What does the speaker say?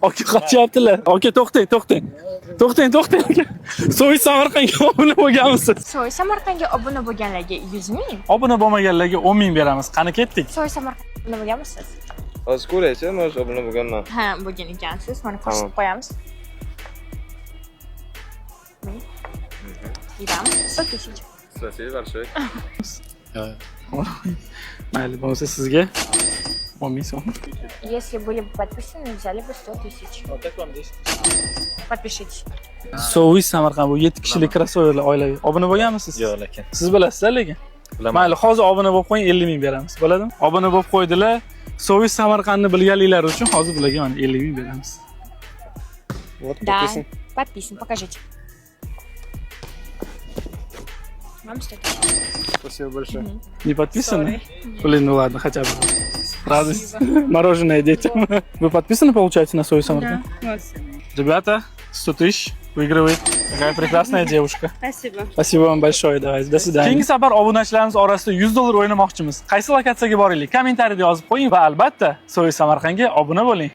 Aka qochyaptilar. Aka to'xtang, to'xtang. To'xtang aka. So'y Samarqandga obuna bo'lganmisiz? So'y Samarqandga obuna bo'lganlarga 100 ming. Obuna bo'lmaganlarga 10 ming beramiz. Qani ketdik. So'y Samarqandga obuna bo'lganmisiz? Hozir ko'raychi, men o'sha obuna bo'lganman. Ha, bo'lgan ekansiz. Mana ko'rsatib qo'yamiz. Идем. 100 тысяч. Спасибо большое. Mayli, bo'lsa sizga 10 ming so'm. Если были бы подписаны, взяли бы 100 тысяч. Подпишитесь. So'y Samarqand bu 7 kishilik krassoverlar oilaviy. Obuna bo'lganmisiz? Yo'q, lekin. Siz bilasiz lekin. Mayli, hozir obuna bo'lib qo'ying, 50 ming beramiz. Bo'ladimi? Obuna bo'lib qo'ydilar. So'y Samarqandni bilganliklari uchun hozir bularga mana 50 ming beramiz. Вот, Да, подписан. подписан. Покажите. Вам 100 тысяч. Спасибо большое. Не подписаны? Блин, ну ладно, хотя бы. Радость. Мороженое детям. Вы подписаны, получается, на Soy Samarkand? Да. Ребята, 100 тысяч выигрывает. Какая прекрасная девушка. Спасибо. Спасибо вам большое. Давайте, до свидания. Keyingi safar obunachilarimiz orasida $100 o'ynamoqchimiz. Qaysi lokatsiyaga boraylik? Kommentariyada yozib qo'ying va albatta Soy Samarqandga obuna bo'ling.